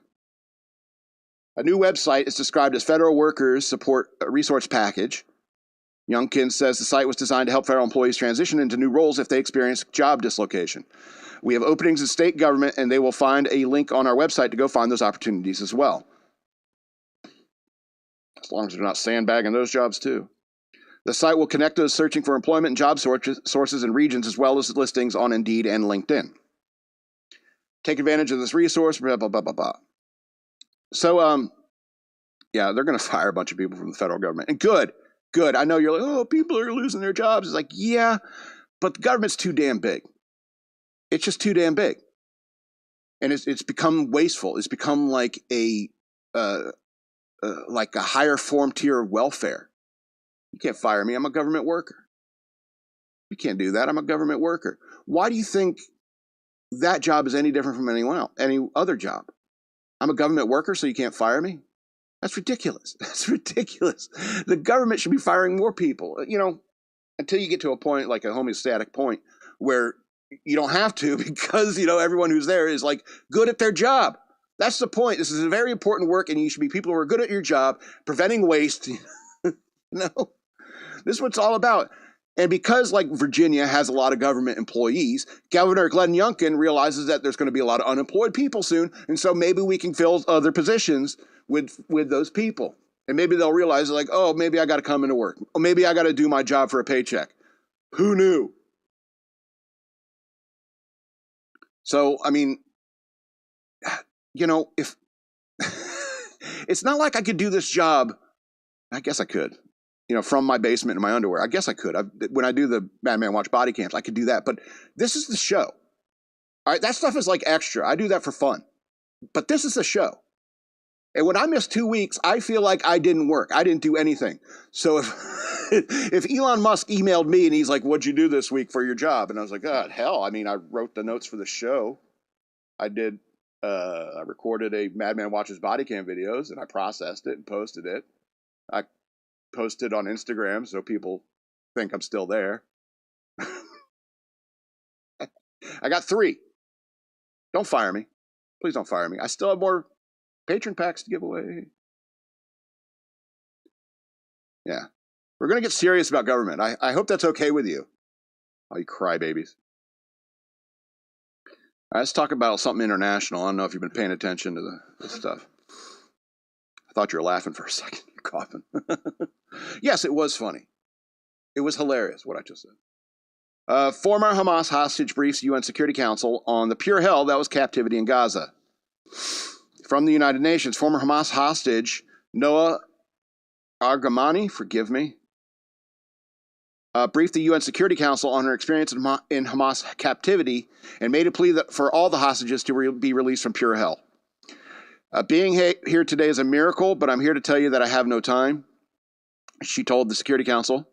A new website is described as Federal Workers Support Resource Package. Youngkin says the site was designed to help federal employees transition into new roles if they experience job dislocation. We have openings in state government, and they will find a link on our website to go find those opportunities as well. As long as they're not sandbagging those jobs too. The site will connect those searching for employment and job sources and regions, as well as listings on Indeed and LinkedIn. Take advantage of this resource, blah, blah, blah, blah, blah. So, yeah, they're going to fire a bunch of people from the federal government. And good. I know you're like, oh, people are losing their jobs. It's like, yeah, but the government's too damn big. It's just too damn big. And it's become wasteful. It's become like a higher form tier of welfare. You can't fire me. I'm a government worker. You can't do that. I'm a government worker. Why do you think that job is any different from anyone else, any other job? I'm a government worker, so you can't fire me? That's ridiculous. That's ridiculous. The government should be firing more people, until you get to a point, like a homeostatic point, where you don't have to because, everyone who's there is like good at their job. That's the point. This is a very important work, and you should be people who are good at your job, preventing waste. This is what it's all about. And because like Virginia has a lot of government employees, Governor Glen Youngkin realizes that there's going to be a lot of unemployed people soon. And so maybe we can fill other positions with those people. And maybe they'll realize like, oh, maybe I got to come into work. Or maybe I got to do my job for a paycheck. Who knew? So, I mean, you know, if it's not like I could do this job, I guess I could, you know, from my basement in my underwear. I guess I could. When I do the Madman Watch body cams, I could do that. But this is the show. All right, that stuff is like extra. I do that for fun. But this is the show. And when I miss 2 weeks, I feel like I didn't work. I didn't do anything. So if Elon Musk emailed me and he's like, what'd you do this week for your job? And I was like, God, hell, I mean, I wrote the notes for the show. I recorded a Madman Watches body cam videos and I processed it and posted it. I posted on Instagram so people think I'm still there. I got 3. Don't fire me. Please don't fire me. I still have more Patron Packs to give away. Yeah. We're going to get serious about government. I hope that's okay with you. All you crybabies. All right, let's talk about something international. I don't know if you've been paying attention to this stuff. I thought you were laughing for a second. You're coughing. Yes, it was funny. It was hilarious, what I just said. Former Hamas hostage briefs UN Security Council on the pure hell that was captivity in Gaza. From the United Nations, former Hamas hostage Noah Argamani, forgive me, briefed the UN Security Council on her experience in Hamas captivity and made a plea for all the hostages to be released from pure hell. Being here today is a miracle, but I'm here to tell you that I have no time, she told the Security Council.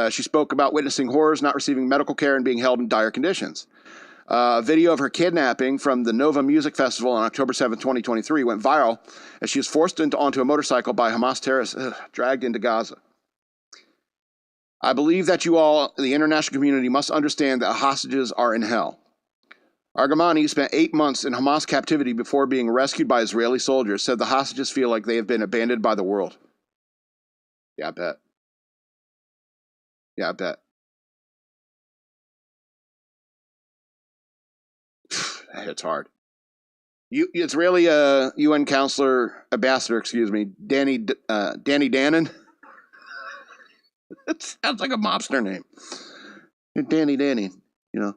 She spoke about witnessing horrors, not receiving medical care, and being held in dire conditions. A video of her kidnapping from the Nova Music Festival on October 7, 2023 went viral as she was forced onto a motorcycle by Hamas terrorists, dragged into Gaza. I believe that you all, the international community, must understand that hostages are in hell. Argamani spent 8 months in Hamas captivity before being rescued by Israeli soldiers, said the hostages feel like they have been abandoned by the world. Yeah, I bet. Yeah, I bet. It's hard. Israeli UN ambassador, Danny Dannon. It sounds like a mobster name. Danny, you know.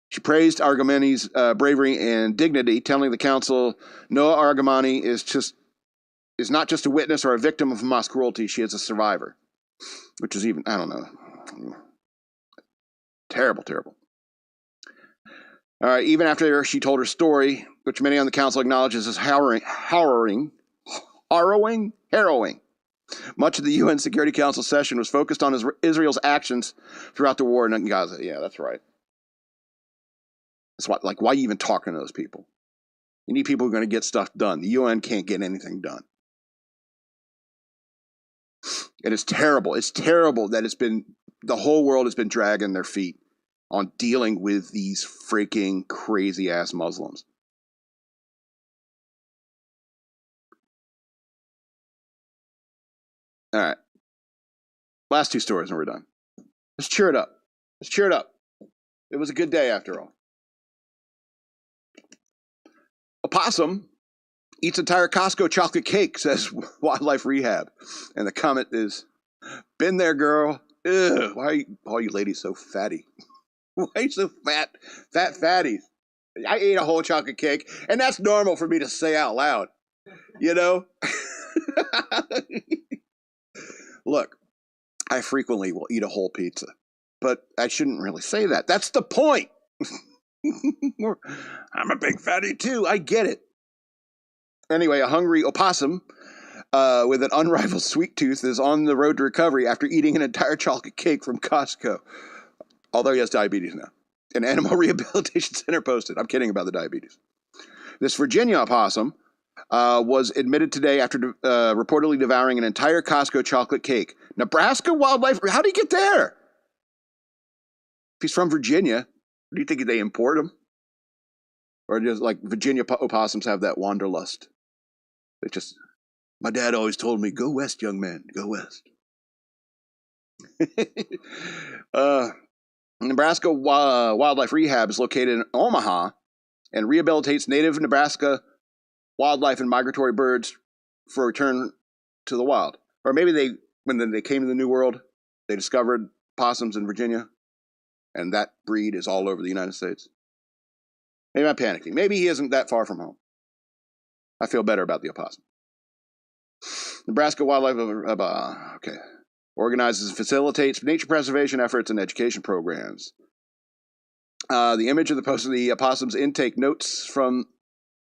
She praised Argamani's bravery and dignity, telling the council Noah Argamani is not just a witness or a victim of Hamas cruelty, she is a survivor. Which is even, I don't know. Terrible, terrible. All right, even after she told her story, which many on the council acknowledges as harrowing. Much of the UN Security Council session was focused on Israel's actions throughout the war in Gaza. Yeah, that's right. That's why are you even talking to those people? You need people who are going to get stuff done. The UN can't get anything done. And it's terrible. It's terrible that the whole world has been dragging their feet on dealing with these freaking crazy ass Muslims. All right. Last 2 stories and we're done. Let's cheer it up. Let's cheer it up. It was a good day after all. Opossum eats entire Costco chocolate cake, says Wildlife Rehab. And the comment is, been there, girl. Ugh, why are all you ladies so fatty? Why are you so fat? Fat fatties. I ate a whole chocolate cake, and that's normal for me to say out loud. You know? Look, I frequently will eat a whole pizza, but I shouldn't really say that. That's the point. I'm a big fatty too. I get it. Anyway, a hungry opossum with an unrivaled sweet tooth is on the road to recovery after eating an entire chocolate cake from Costco. Although he has diabetes now. An animal rehabilitation center posted. I'm kidding about the diabetes. This Virginia opossum was admitted today after reportedly devouring an entire Costco chocolate cake. Nebraska wildlife. How did he get there? If he's from Virginia, do you think they import him? Or just like Virginia opossums have that wanderlust? They just, my dad always told me, go west, young man, go west. Nebraska Wildlife Rehab is located in Omaha and rehabilitates native Nebraska wildlife and migratory birds for return to the wild. Or maybe when they came to the New World, they discovered possums in Virginia, and that breed is all over the United States. Maybe I'm panicking. Maybe he isn't that far from home. I feel better about the opossum. Nebraska Wildlife organizes and facilitates nature preservation efforts and education programs. The image of the opossum's intake notes from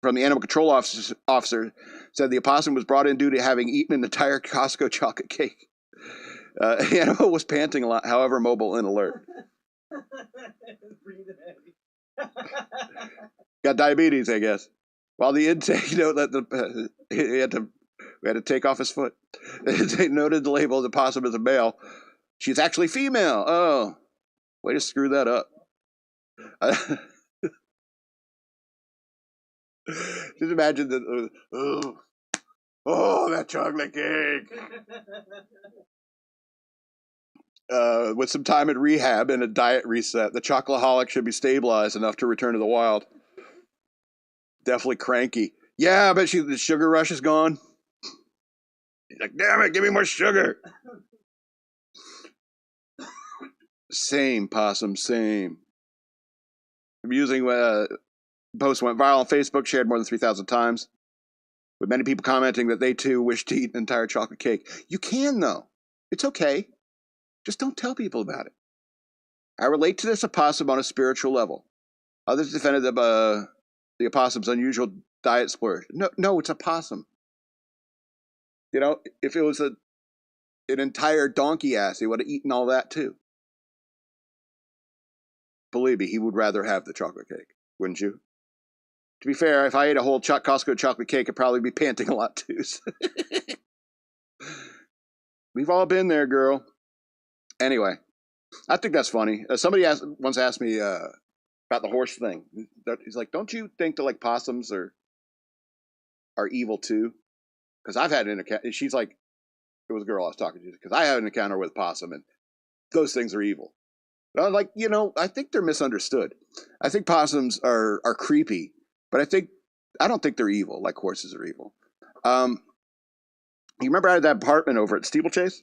the animal control officer said the opossum was brought in due to having eaten an entire Costco chocolate cake. The animal was panting a lot, however mobile and alert. Got diabetes, I guess. While the intake note that we had to take off his foot. The intake noted the label of the opossum as a male. She's actually female. Oh, way to screw that up. Just imagine that. Oh, that chocolate cake. With some time in rehab and a diet reset, the chocoholic should be stabilized enough to return to the wild. Definitely cranky. Yeah, I bet the sugar rush is gone. He's like, damn it, give me more sugar. Same, possum, same. Amusing post went viral on Facebook, shared more than 3,000 times, with many people commenting that they too wish to eat an entire chocolate cake. You can, though. It's okay. Just don't tell people about it. I relate to this opossum on a spiritual level. Others defended the opossum's unusual diet splurge. No, it's a possum. You know, if it was an entire donkey ass, he would have eaten all that too. Believe me, he would rather have the chocolate cake, wouldn't you? To be fair, if I ate a whole Costco chocolate cake, I'd probably be panting a lot too. We've all been there, girl. Anyway, I think that's funny. Somebody once asked me about the horse thing. He's like, "Don't you think that like possums are evil too?" Because I've had an encounter. She's like, it was a girl I was talking to. Because I had an encounter with a possum, and those things are evil. But I'm like, I think they're misunderstood. I think possums are creepy, but I don't think they're evil like horses are evil. You remember I had that apartment over at Steeplechase?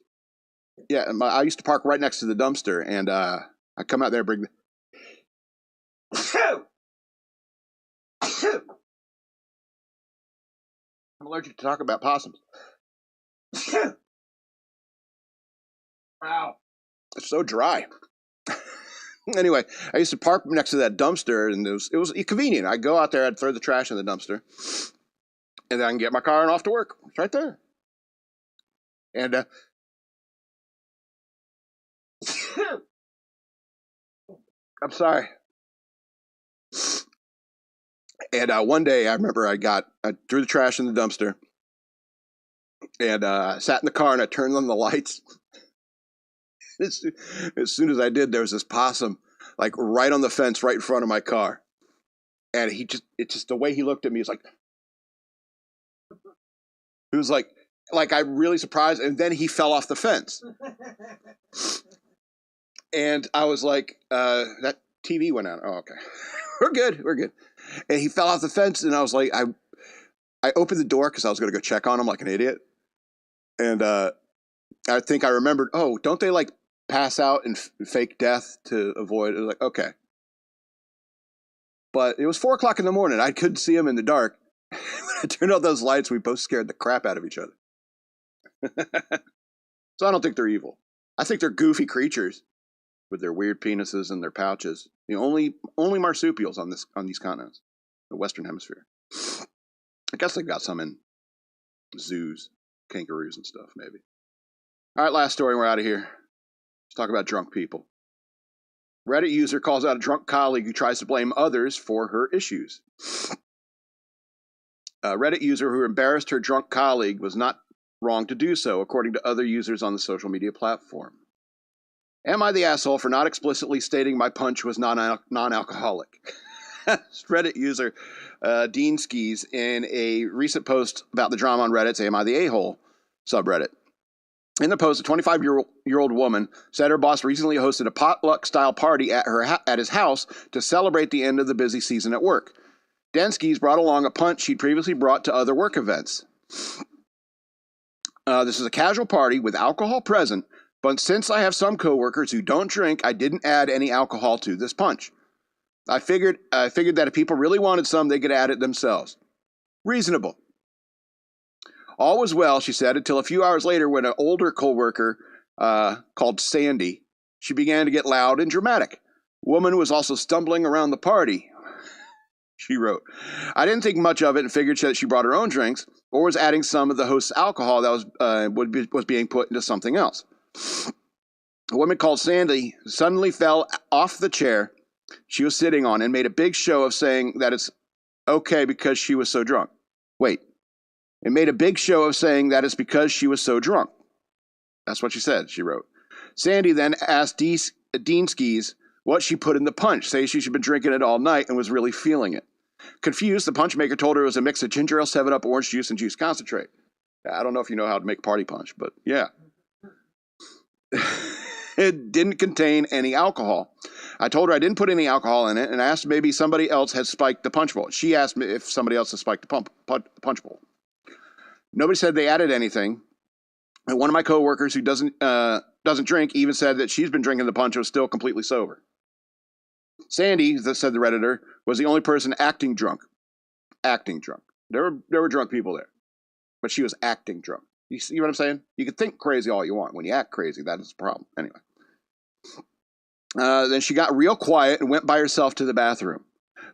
Yeah, I used to park right next to the dumpster, and I come out there and bring I'm allergic to talk about possums. Wow. It's so dry. Anyway, I used to park next to that dumpster, and it was convenient. I'd go out there, I'd throw the trash in the dumpster, and then I can get my car and off to work. It's right there. And I'm sorry. And one day, I remember I threw the trash in the dumpster, and sat in the car, and I turned on the lights. As soon as I did, there was this possum, like right on the fence, right in front of my car. And it's just the way he looked at me, he was like I'm really surprised. And then he fell off the fence. And I was like, that TV went out. Oh, okay. We're good. And he fell off the fence, and I was like, I opened the door because I was going to go check on him like an idiot. And I think I remembered, oh, don't they like pass out and fake death to avoid it? Was like, okay. But it was 4:00 in the morning. I couldn't see him in the dark. When I turned on those lights, we both scared the crap out of each other. So I don't think they're evil. I think they're goofy creatures with their weird penises and their pouches. The only marsupials on these continents, the Western Hemisphere. I guess they've got some in zoos, kangaroos and stuff, maybe. All right, last story, and we're out of here. Let's talk about drunk people. Reddit user calls out a drunk colleague who tries to blame others for her issues. A Reddit user who embarrassed her drunk colleague was not wrong to do so, according to other users on the social media platform. Am I the asshole for not explicitly stating my punch was non-alcoholic? Reddit user Dean Skis in a recent post about the drama on Reddit's Am I the A-hole subreddit. In the post, a 25-year-old woman said her boss recently hosted a potluck-style party at his house to celebrate the end of the busy season at work. Densky's brought along a punch she'd previously brought to other work events. This is a casual party with alcohol present, but since I have some coworkers who don't drink, I didn't add any alcohol to this punch. I figured that if people really wanted some, they could add it themselves. Reasonable. All was well, she said, until a few hours later when an older coworker called Sandy, she began to get loud and dramatic. Woman was also stumbling around the party, she wrote. I didn't think much of it and figured that she brought her own drinks or was adding some of the host's alcohol that was being put into something else. A woman called Sandy suddenly fell off the chair she was sitting on and made a big show of saying that it's okay because she was so drunk. Wait. It made a big show of saying that it's because she was so drunk. That's what she said, she wrote. Sandy then asked Densky's what she put in the punch, saying she'd been drinking it all night and was really feeling it. Confused, the punch maker told her it was a mix of ginger ale, 7-Up, orange juice, and juice concentrate. I don't know if you know how to make party punch, but yeah. It didn't contain any alcohol. I told her I didn't put any alcohol in it and asked maybe somebody else had spiked the punch bowl. She asked me if somebody else had spiked the punch bowl. Nobody said they added anything. And one of my coworkers who doesn't drink even said that she's been drinking the punch and was still completely sober. Sandy, said the Redditor, was the only person acting drunk. Acting drunk. There were drunk people there. But she was acting drunk. You see what I'm saying? You can think crazy all you want. When you act crazy, that is the problem. Anyway. Then she got real quiet and went by herself to the bathroom.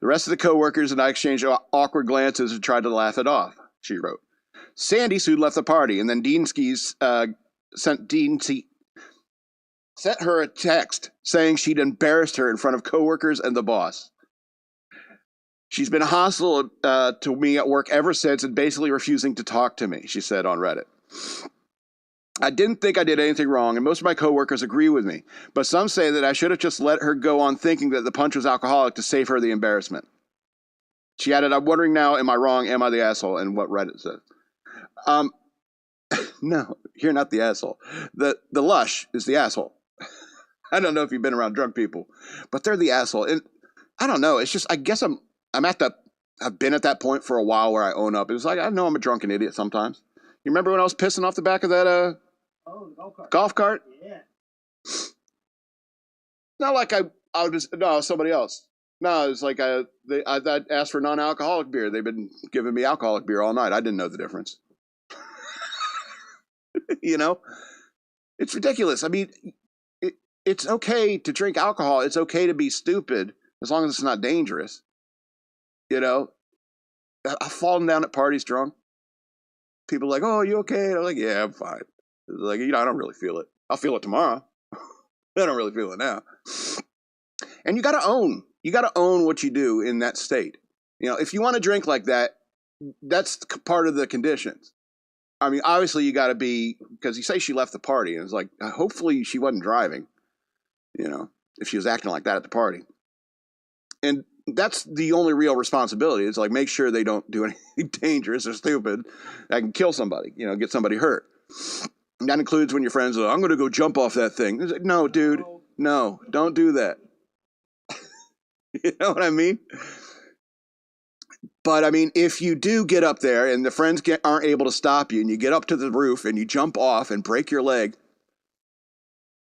The rest of the coworkers and I exchanged awkward glances and tried to laugh it off, she wrote. Sandy soon left the party, and then Densky's sent her a text saying she'd embarrassed her in front of coworkers and the boss. She's been hostile to me at work ever since and basically refusing to talk to me, she said on Reddit. I didn't think I did anything wrong, and most of my coworkers agree with me, but some say that I should have just let her go on thinking that the punch was alcoholic to save her the embarrassment. She added, I'm wondering now, am I wrong? Am I the asshole? And what Reddit says. No, you're not the asshole. The lush is the asshole. I don't know if you've been around drunk people, but they're the asshole. And I don't know. It's just, I guess I've been at that point for a while where I own up. It was like, I know I'm a drunken idiot sometimes. You remember when I was pissing off the back of that the golf cart? Yeah. Not like I was, no, it was somebody else. No, it's like I asked for non-alcoholic beer. They've been giving me alcoholic beer all night. I didn't know the difference. You know? It's ridiculous. I mean, it's okay to drink alcohol. It's okay to be stupid as long as it's not dangerous. You know? I've fallen down at parties drunk. People are like, oh, you okay? And I'm like, yeah, I'm fine. It's like, I don't really feel it. I'll feel it tomorrow. I don't really feel it now. And you got to own what you do in that state. You know, if you want to drink like that, that's part of the conditions. I mean, obviously you got to be, because you say she left the party, and it's like, hopefully she wasn't driving, you know, if she was acting like that at the party. And that's the only real responsibility. It's like, make sure they don't do anything dangerous or stupid that can kill somebody, you know, get somebody hurt. And that includes when your friends are like, I'm going to go jump off that thing. It's like, no, dude, no, don't do that. You know what I mean? But I mean, if you do get up there and the friends aren't able to stop you and you get up to the roof and you jump off and break your leg,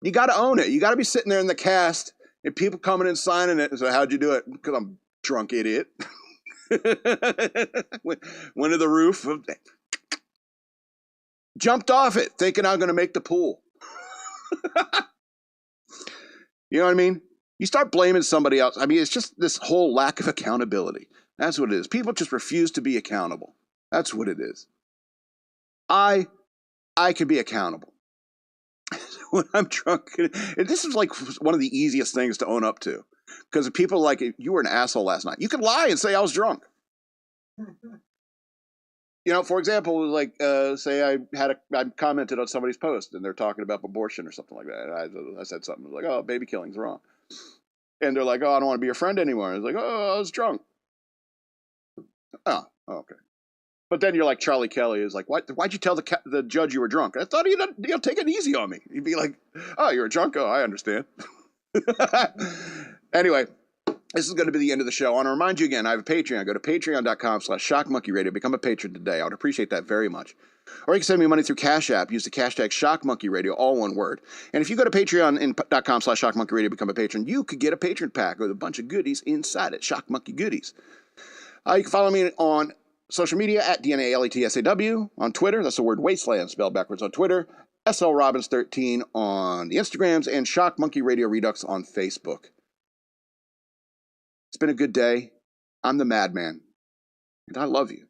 you got to own it. You got to be sitting there in the cast and people coming and signing it and say, how'd you do it? Because I'm a drunk idiot. Went to the roof, jumped off it thinking I'm going to make the pool. You know what I mean? You start blaming somebody else. I mean, it's just this whole lack of accountability. That's what it is. People just refuse to be accountable. That's what it is. I can be accountable. When I'm drunk, this is like one of the easiest things to own up to. Because people are like, you were an asshole last night. You can lie and say I was drunk. You know, for example, like, say I commented on somebody's post and they're talking about abortion or something like that. And I said something like, oh, baby killing's wrong. And they're like, oh, I don't want to be your friend anymore. I was like, oh, I was drunk. Oh, okay. But then you're like Charlie Kelly is like, why'd you tell the judge you were drunk? I thought he'd take it easy on me. He'd be like, oh, you're a drunk? Oh, I understand. Anyway, this is going to be the end of the show. I want to remind you again, I have a Patreon. Go to patreon.com/shockmonkeyradio. Become a patron today. I would appreciate that very much. Or you can send me money through Cash App. Use the hashtag shockmonkeyradio, all one word. And if you go to patreon.com/shockmonkeyradio, become a patron, you could get a patron pack with a bunch of goodies inside it, Shock Monkey goodies. You can follow me on social media at DNALETSAW on Twitter. That's the word wasteland spelled backwards on Twitter. SLRobbins13 on the Instagrams, and Shock Monkey Radio Redux on Facebook. It's been a good day. I'm the Madman, and I love you.